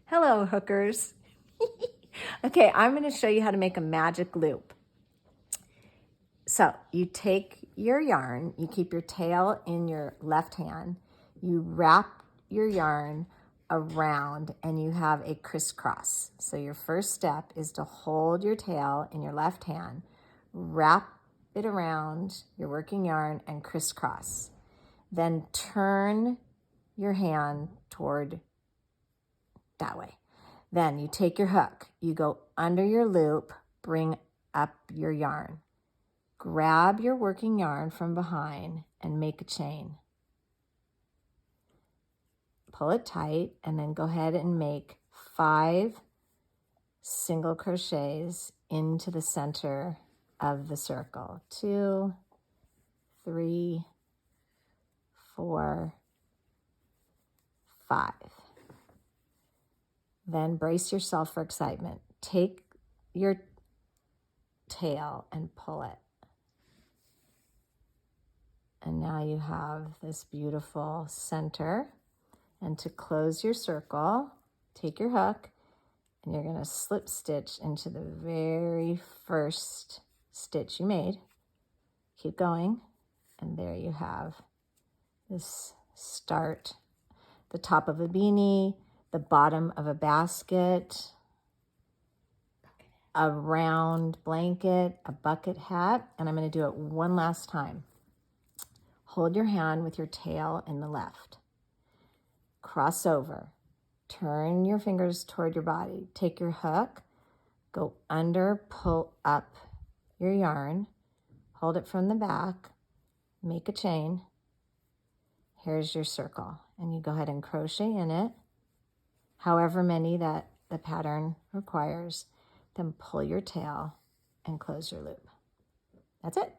Hello, hookers. Okay, I'm going to show you how to make a magic loop. So you take your yarn, you keep your tail in your left hand, you wrap your yarn around and you have a crisscross. So your first step is to hold your tail in your left hand, wrap it around your working yarn and crisscross. Then turn your hand toward that way. Then you take your hook, you go under your loop, bring up your yarn. Grab your working yarn from behind and make a chain. Pull it tight and then go ahead and make 5 single crochets into the center of the circle. 2, 3, 4, 5. Then brace yourself for excitement. Take your tail and pull it. And now you have this beautiful center. And to close your circle, take your hook and you're going to slip stitch into the very first stitch you made. Keep going. And there you have this start, the top of a beanie, the bottom of a basket, a round blanket, a bucket hat, and I'm going to do it one last time. Hold your hand with your tail in the left. Cross over. Turn your fingers toward your body. Take your hook, go under, pull up your yarn, hold it from the back, make a chain. Here's your circle, and you go ahead and crochet in it, however many that the pattern requires. Then pull your tail and close your loop. That's it.